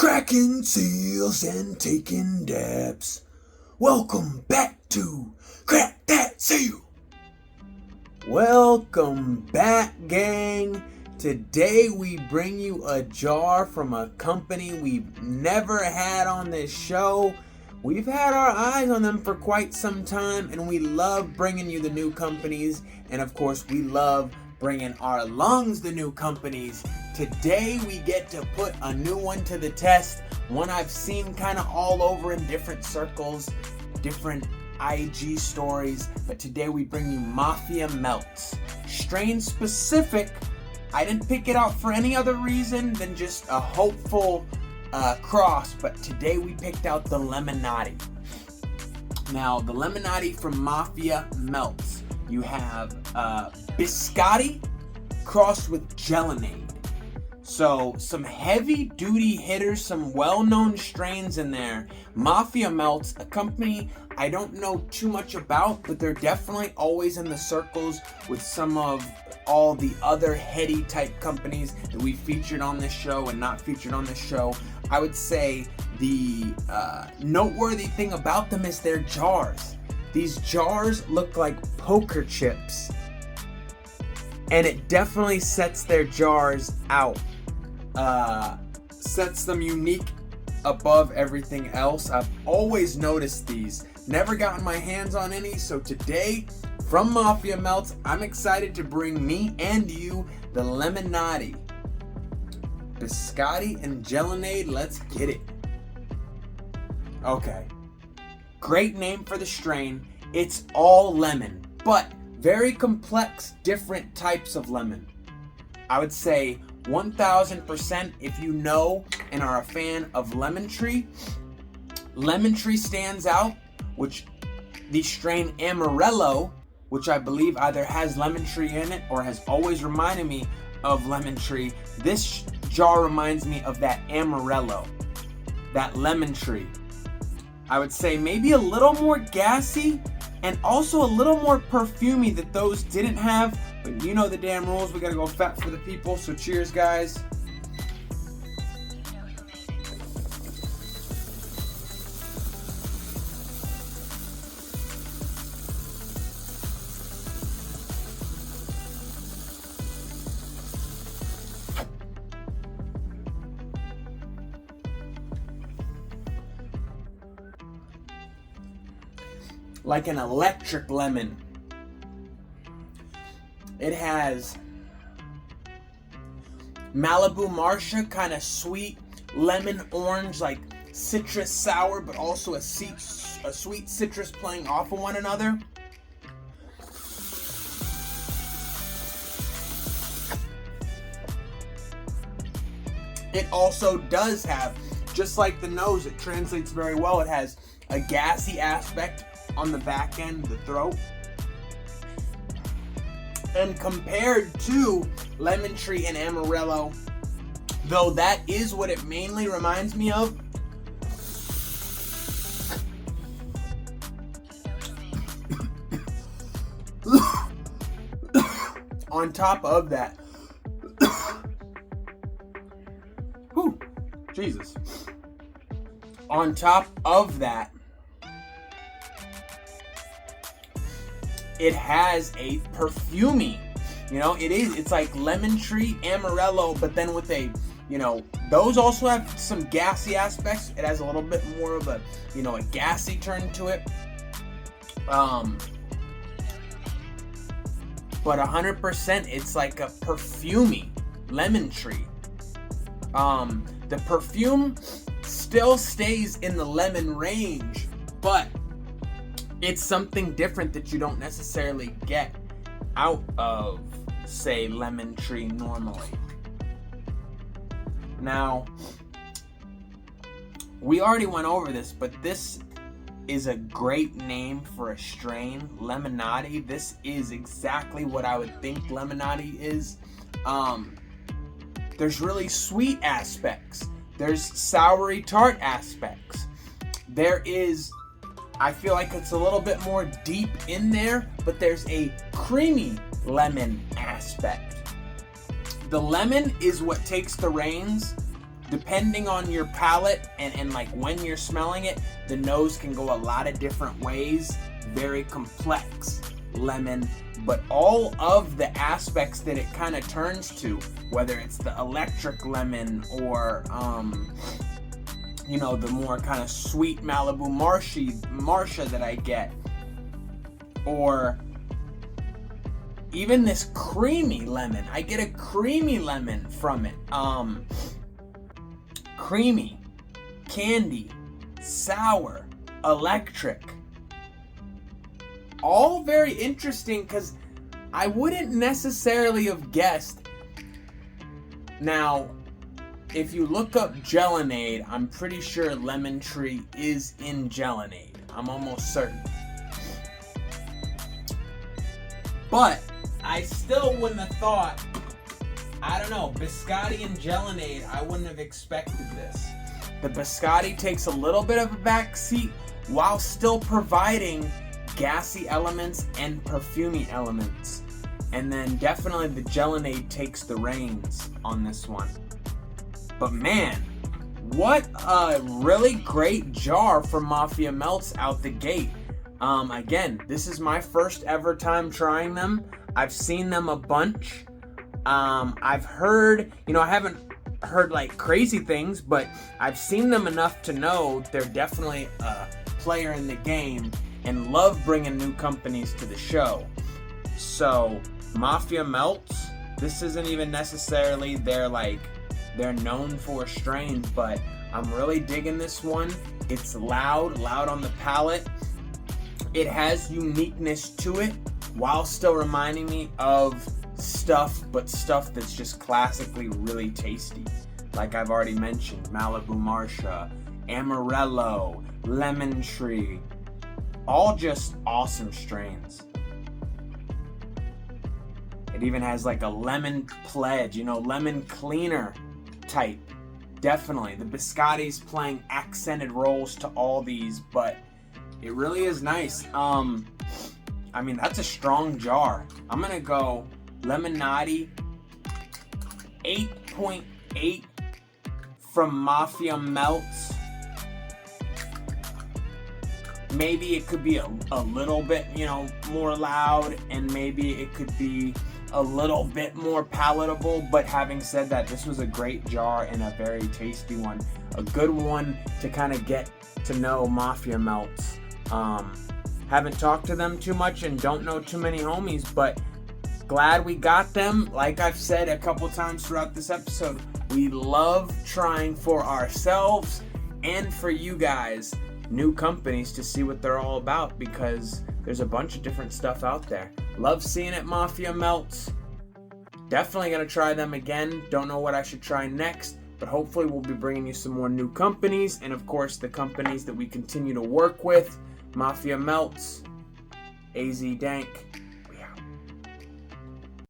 Cracking seals and taking dabs. Welcome back to Crack That Seal. Welcome back, gang. Today we bring you a jar from a company we've never had on this show. We've had our eyes on them for quite some time, and we love bringing you the new companies. And of course, we love bringing our lungs the new companies. Today we get to put a new one to the test, one I've seen kind of all over in different circles, different IG stories, but today we bring you Mafia Melts. Strain specific, I didn't pick it out for any other reason than just a hopeful cross, but today we picked out the Lemonatti. Now, the Lemonatti from Mafia Melts. You have Biscotti crossed with Gelonade. So some heavy duty hitters, some well-known strains in there. Mafia Melts, a company I don't know too much about, but they're definitely always in the circles with some of all the other heady type companies that we featured on this show and not featured on this show. I would say the noteworthy thing about them is their jars. These jars look like poker chips, and it definitely sets their jars out. Sets them unique above everything else. I've always noticed these. Never gotten my hands on any, so today, from Mafia Melts, I'm excited to bring me and you the Lemonatti. Biscotti and Gelonade, let's get it. Okay. Great name for the strain. It's all lemon, but very complex, different types of lemon. I would say 1000% if you know and are a fan of lemon tree. Lemon tree stands out, which the strain Amarelo, which I believe either has lemon tree in it or has always reminded me of lemon tree. This jar reminds me of that Amarelo, that lemon tree. I would say maybe a little more gassy and also a little more perfumey that those didn't have. But you know the damn rules. We gotta go fat for the people. So cheers, guys. Like an electric lemon. It has Malibu Marsha, kind of sweet lemon orange, like citrus sour, but also a sweet citrus playing off of one another. It also does have, just like the nose, it translates very well. It has a gassy aspect on the back end of the throat. And compared to lemon tree and Amarelo, though that is what it mainly reminds me of, on top of that, whew, Jesus, on top of that, it has a perfumey. You know, it's like lemon tree, Amarelo, but then with a, those also have some gassy aspects. It has a little bit more of a, a gassy turn to it. But 100%, it's like a perfumey lemon tree. The perfume still stays in the lemon range, but it's something different that you don't necessarily get out of, say, lemon tree normally. Now, we already went over this, but this is a great name for a strain, Lemonatti. This is exactly what I would think Lemonatti is. There's really sweet aspects. There's soury tart aspects. There is, I feel like it's a little bit more deep in there, but there's a creamy lemon aspect. The lemon is what takes the reins. depending on your palate and like when you're smelling it, the nose can go a lot of different ways. Very complex lemon, but all of the aspects that it kind of turns to, whether it's the electric lemon or you know, the more kind of sweet Malibu Marsha that I get, or even this creamy lemon. I get a creamy lemon from it. Creamy, candy, sour, electric. All very interesting, because I wouldn't necessarily have guessed. Now, if you look up Gelonade, I'm pretty sure lemon tree is in Gelonade. I'm almost certain. But I still wouldn't have thought, I don't know, Biscotti and Gelonade, I wouldn't have expected this. The Biscotti takes a little bit of a back seat while still providing gassy elements and perfumey elements. And then definitely the Gelonade takes the reins on this one. But man, what a really great jar from Mafia Melts out the gate. Again, this is my first ever time trying them. I've seen them a bunch. I've heard, you know, I haven't heard like crazy things, but I've seen them enough to know they're definitely a player in the game and love bringing new companies to the show. So Mafia Melts, this isn't even necessarily they're known for strains, but I'm really digging this one. It's loud on the palate. It has uniqueness to it while still reminding me of stuff that's just classically really tasty. Like I've already mentioned, Malibu Marsha, Amarelo, Lemon Tree, all just awesome strains. It even has like a lemon pledge, you know, lemon cleaner type. Definitely. The Biscotti's playing accented roles to all these, but it really is nice. I mean, that's a strong jar. I'm gonna go Lemonatti 8.8 from Mafia Melts. Maybe it could be a little bit, you know, more loud, and maybe it could be a little bit more palatable. But having said that, this was a great jar and a very tasty one. A good one to kind of get to know Mafia Melts. Haven't talked to them too much and don't know too many homies, but glad we got them. Like I've said a couple times throughout this episode, we love trying for ourselves and for you guys new companies to see what they're all about, because there's a bunch of different stuff out there. Love seeing it, Mafia Melts. Definitely gonna try them again. Don't know what I should try next, but hopefully we'll be bringing you some more new companies, and of course the companies that we continue to work with. Mafia Melts, AZ Dank.